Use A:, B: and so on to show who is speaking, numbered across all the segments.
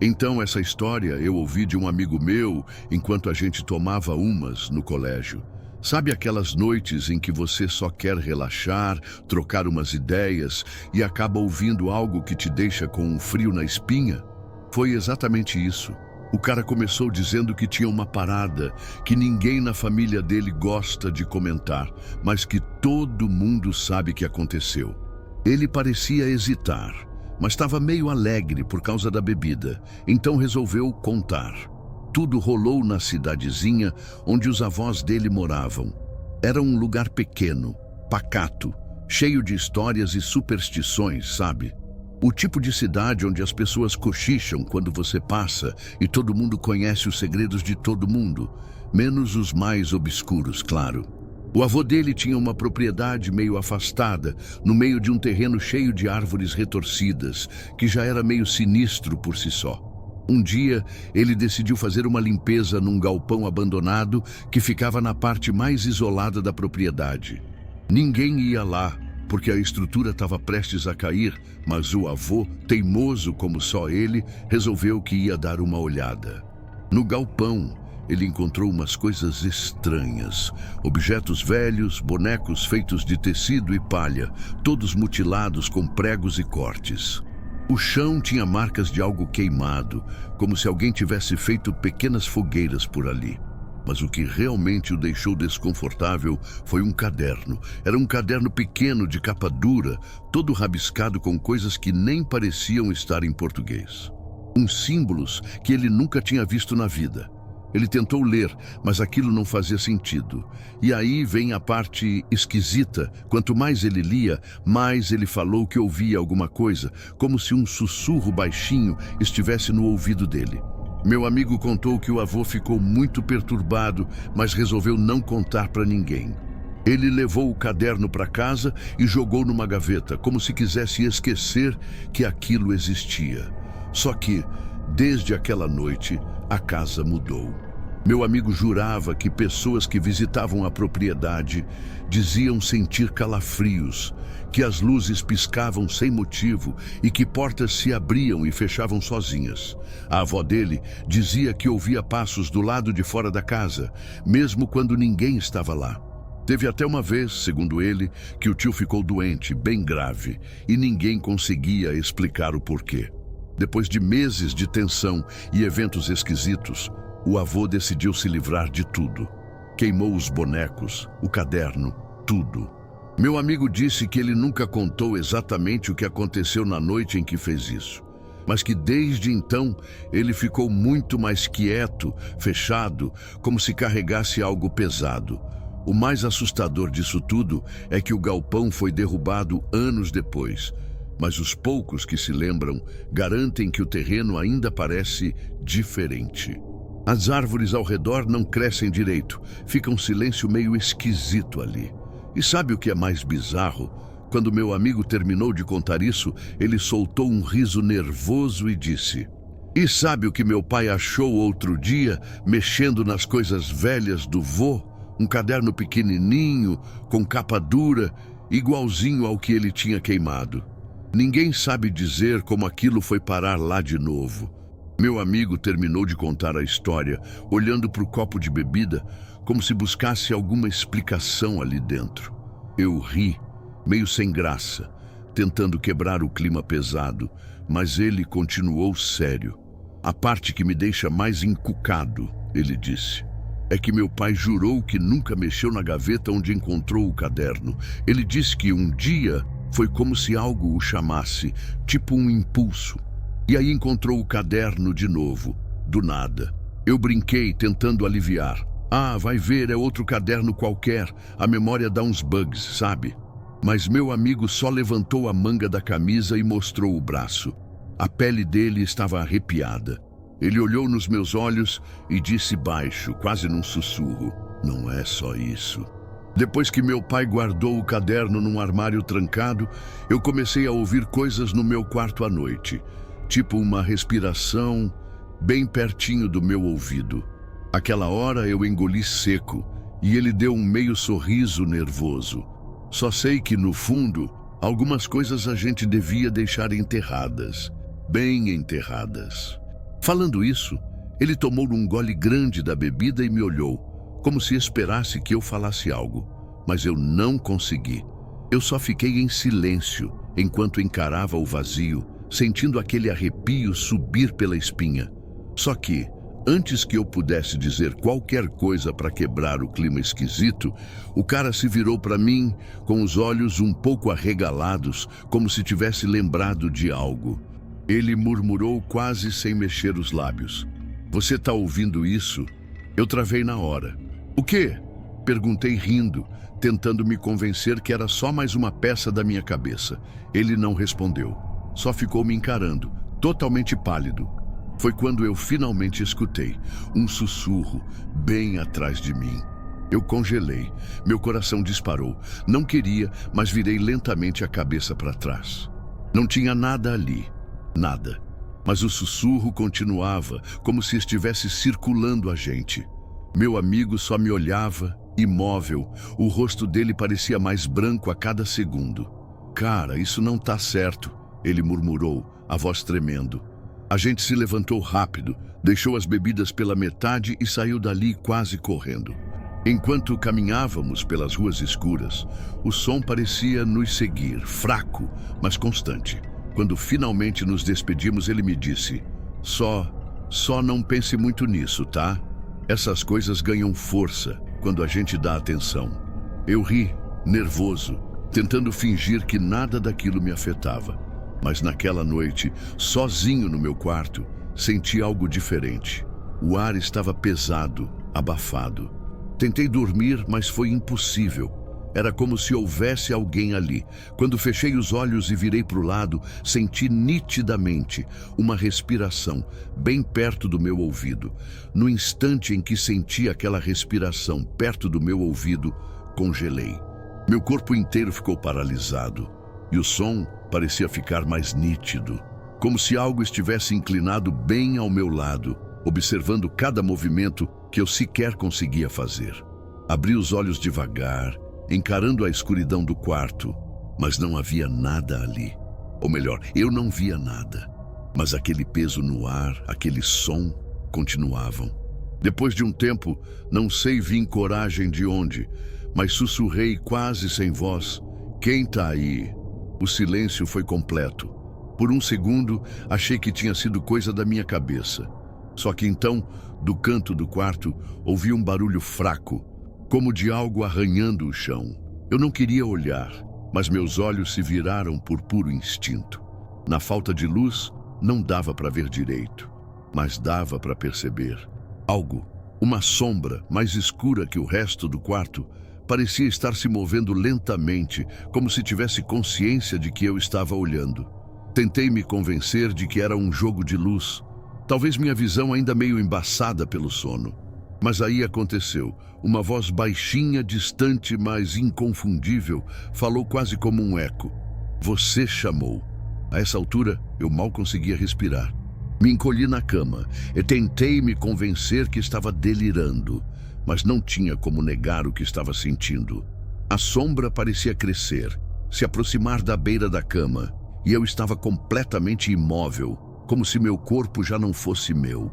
A: Então, essa história eu ouvi de um amigo meu enquanto a gente tomava umas no colégio. Sabe aquelas noites em que você só quer relaxar, trocar umas ideias e acaba ouvindo algo que te deixa com um frio na espinha? Foi exatamente isso. O cara começou dizendo que tinha uma parada que ninguém na família dele gosta de comentar, mas que todo mundo sabe que aconteceu. Ele parecia hesitar, mas estava meio alegre por causa da bebida, então resolveu contar. Tudo rolou na cidadezinha onde os avós dele moravam. Era um lugar pequeno, pacato, cheio de histórias e superstições, sabe? O tipo de cidade onde as pessoas cochicham quando você passa e todo mundo conhece os segredos de todo mundo, menos os mais obscuros, claro. O avô dele tinha uma propriedade meio afastada, no meio de um terreno cheio de árvores retorcidas, que já era meio sinistro por si só. Um dia, ele decidiu fazer uma limpeza num galpão abandonado que ficava na parte mais isolada da propriedade. Ninguém ia lá, porque a estrutura estava prestes a cair, mas o avô, teimoso como só ele, resolveu que ia dar uma olhada. No galpão, ele encontrou umas coisas estranhas, objetos velhos, bonecos feitos de tecido e palha, todos mutilados com pregos e cortes. O chão tinha marcas de algo queimado, como se alguém tivesse feito pequenas fogueiras por ali. Mas o que realmente o deixou desconfortável foi um caderno. Era um caderno pequeno de capa dura, todo rabiscado com coisas que nem pareciam estar em português. Uns símbolos que ele nunca tinha visto na vida. Ele tentou ler, mas aquilo não fazia sentido. E aí vem a parte esquisita. Quanto mais ele lia, mais ele falou que ouvia alguma coisa, como se um sussurro baixinho estivesse no ouvido dele. Meu amigo contou que o avô ficou muito perturbado, mas resolveu não contar para ninguém. Ele levou o caderno para casa e jogou numa gaveta, como se quisesse esquecer que aquilo existia. Só que, desde aquela noite, a casa mudou. Meu amigo jurava que pessoas que visitavam a propriedade diziam sentir calafrios, que as luzes piscavam sem motivo e que portas se abriam e fechavam sozinhas. A avó dele dizia que ouvia passos do lado de fora da casa, mesmo quando ninguém estava lá. Teve até uma vez, segundo ele, que o tio ficou doente, bem grave, e ninguém conseguia explicar o porquê. Depois de meses de tensão e eventos esquisitos, o avô decidiu se livrar de tudo. Queimou os bonecos, o caderno, tudo. Meu amigo disse que ele nunca contou exatamente o que aconteceu na noite em que fez isso, mas que desde então ele ficou muito mais quieto, fechado, como se carregasse algo pesado. O mais assustador disso tudo é que o galpão foi derrubado anos depois, mas os poucos que se lembram garantem que o terreno ainda parece diferente. As árvores ao redor não crescem direito, fica um silêncio meio esquisito ali. E sabe o que é mais bizarro? Quando meu amigo terminou de contar isso, ele soltou um riso nervoso e disse: "E sabe o que meu pai achou outro dia, mexendo nas coisas velhas do vô? Um caderno pequenininho, com capa dura, igualzinho ao que ele tinha queimado. Ninguém sabe dizer como aquilo foi parar lá de novo." Meu amigo terminou de contar a história, olhando para o copo de bebida, como se buscasse alguma explicação ali dentro. Eu ri, meio sem graça, tentando quebrar o clima pesado, mas ele continuou sério. "A parte que me deixa mais encucado", ele disse, "é que meu pai jurou que nunca mexeu na gaveta onde encontrou o caderno. Ele disse que um dia foi como se algo o chamasse, tipo um impulso. E aí encontrou o caderno de novo, do nada. Eu brinquei, tentando aliviar. 'Ah, vai ver, é outro caderno qualquer, a memória dá uns bugs, sabe?' Mas meu amigo só levantou a manga da camisa e mostrou o braço. A pele dele estava arrepiada. Ele olhou nos meus olhos e disse baixo, quase num sussurro: 'Não é só isso.' Depois que meu pai guardou o caderno num armário trancado, eu comecei a ouvir coisas no meu quarto à noite, tipo uma respiração bem pertinho do meu ouvido. Aquela hora eu engoli seco e ele deu um meio sorriso nervoso. Só sei que, no fundo, algumas coisas a gente devia deixar enterradas, bem enterradas." Falando isso, ele tomou um gole grande da bebida e me olhou, como se esperasse que eu falasse algo, mas eu não consegui. Eu só fiquei em silêncio enquanto encarava o vazio, sentindo aquele arrepio subir pela espinha. Só que, antes que eu pudesse dizer qualquer coisa para quebrar o clima esquisito, o cara se virou para mim com os olhos um pouco arregalados, como se tivesse lembrado de algo. Ele murmurou quase sem mexer os lábios. "Você tá ouvindo isso?" Eu travei na hora. "O quê?" Perguntei rindo, tentando me convencer que era só mais uma peça da minha cabeça. Ele não respondeu. Só ficou me encarando, totalmente pálido. Foi quando eu finalmente escutei um sussurro bem atrás de mim. Eu congelei, meu coração disparou. Não queria, mas virei lentamente a cabeça para trás. Não tinha nada ali, nada. Mas o sussurro continuava, como se estivesse circulando a gente. Meu amigo só me olhava, imóvel, o rosto dele parecia mais branco a cada segundo. "Cara, isso não tá certo", ele murmurou, a voz tremendo. A gente se levantou rápido, deixou as bebidas pela metade e saiu dali quase correndo. Enquanto caminhávamos pelas ruas escuras, o som parecia nos seguir, fraco, mas constante. Quando finalmente nos despedimos, ele me disse: Só não pense muito nisso, tá? Essas coisas ganham força quando a gente dá atenção." Eu ri, nervoso, tentando fingir que nada daquilo me afetava. Mas naquela noite, sozinho no meu quarto, senti algo diferente. O ar estava pesado, abafado. Tentei dormir, mas foi impossível. Era como se houvesse alguém ali. Quando fechei os olhos e virei para o lado, senti nitidamente uma respiração bem perto do meu ouvido. No instante em que senti aquela respiração perto do meu ouvido, congelei. Meu corpo inteiro ficou paralisado e o som parecia ficar mais nítido, como se algo estivesse inclinado bem ao meu lado, observando cada movimento que eu sequer conseguia fazer. Abri os olhos devagar, encarando a escuridão do quarto, mas não havia nada ali. Ou melhor, eu não via nada. Mas aquele peso no ar, aquele som, continuavam. Depois de um tempo, não sei vim coragem de onde, mas sussurrei quase sem voz: "Quem tá aí?" O silêncio foi completo. Por um segundo, achei que tinha sido coisa da minha cabeça. Só que então, do canto do quarto, ouvi um barulho fraco, como de algo arranhando o chão. Eu não queria olhar, mas meus olhos se viraram por puro instinto. Na falta de luz, não dava para ver direito, mas dava para perceber. Algo, uma sombra mais escura que o resto do quarto, parecia estar se movendo lentamente, como se tivesse consciência de que eu estava olhando. Tentei me convencer de que era um jogo de luz, talvez minha visão ainda meio embaçada pelo sono. Mas aí aconteceu. Uma voz baixinha, distante, mas inconfundível, falou quase como um eco. "Você chamou." A essa altura, eu mal conseguia respirar. Me encolhi na cama e tentei me convencer que estava delirando, mas não tinha como negar o que estava sentindo. A sombra parecia crescer, se aproximar da beira da cama, e eu estava completamente imóvel, como se meu corpo já não fosse meu.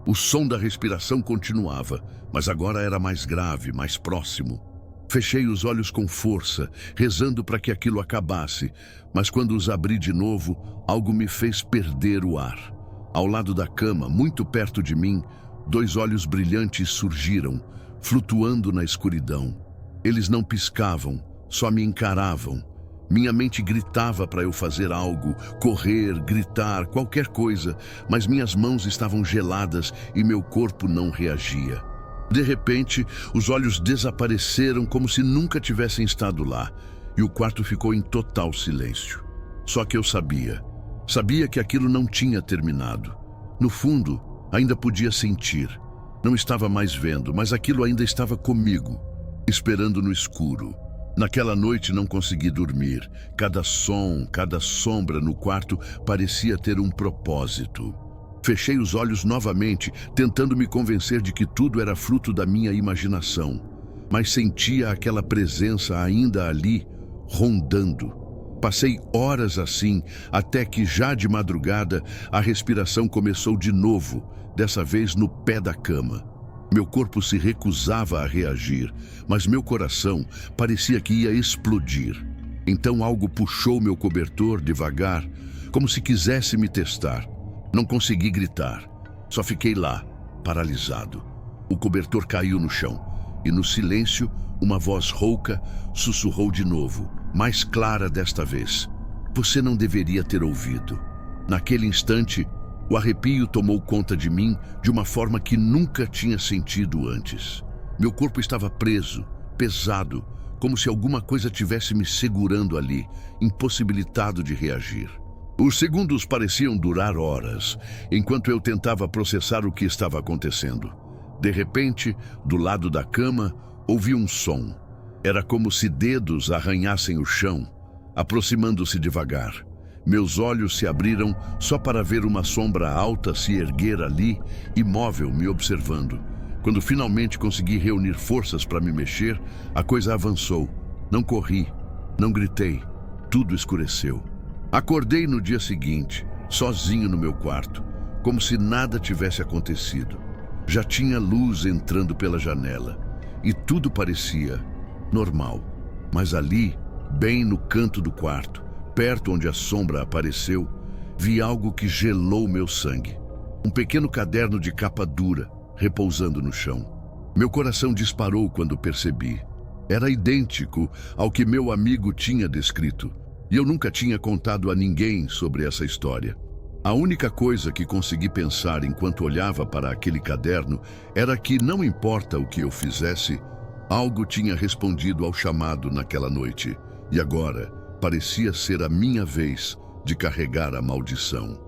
A: O som da respiração continuava, mas agora era mais grave, mais próximo. Fechei os olhos com força, rezando para que aquilo acabasse, mas quando os abri de novo, algo me fez perder o ar. Ao lado da cama, muito perto de mim, 2 olhos brilhantes surgiram, flutuando na escuridão. Eles não piscavam, só me encaravam. Minha mente gritava para eu fazer algo, correr, gritar, qualquer coisa, mas minhas mãos estavam geladas e meu corpo não reagia. De repente, os olhos desapareceram como se nunca tivessem estado lá, e o quarto ficou em total silêncio. Só que eu sabia que aquilo não tinha terminado. No fundo, ainda podia sentir. Não estava mais vendo, mas aquilo ainda estava comigo, esperando no escuro. Naquela noite não consegui dormir. Cada som, cada sombra no quarto parecia ter um propósito. Fechei os olhos novamente, tentando me convencer de que tudo era fruto da minha imaginação. Mas sentia aquela presença ainda ali, rondando. Passei horas assim, até que já de madrugada a respiração começou de novo, dessa vez no pé da cama. Meu corpo se recusava a reagir, mas meu coração parecia que ia explodir. Então algo puxou meu cobertor devagar, como se quisesse me testar. Não consegui gritar, só fiquei lá, paralisado. O cobertor caiu no chão e no silêncio uma voz rouca sussurrou de novo, mais clara desta vez. Você não deveria ter ouvido. Naquele instante, o arrepio tomou conta de mim de uma forma que nunca tinha sentido antes. Meu corpo estava preso, pesado, como se alguma coisa tivesse me segurando ali, impossibilitado de reagir. Os segundos pareciam durar horas, enquanto eu tentava processar o que estava acontecendo. De repente, do lado da cama, ouvi um som. Era como se dedos arranhassem o chão, aproximando-se devagar. Meus olhos se abriram só para ver uma sombra alta se erguer ali, imóvel, me observando. Quando finalmente consegui reunir forças para me mexer, a coisa avançou. Não corri, não gritei, tudo escureceu. Acordei no dia seguinte, sozinho no meu quarto, como se nada tivesse acontecido. Já tinha luz entrando pela janela e tudo parecia normal. Mas ali, bem no canto do quarto, perto onde a sombra apareceu, vi algo que gelou meu sangue. Um pequeno caderno de capa dura, repousando no chão. Meu coração disparou quando percebi. Era idêntico ao que meu amigo tinha descrito, e eu nunca tinha contado a ninguém sobre essa história. A única coisa que consegui pensar enquanto olhava para aquele caderno era que, não importa o que eu fizesse, algo tinha respondido ao chamado naquela noite, e agora parecia ser a minha vez de carregar a maldição.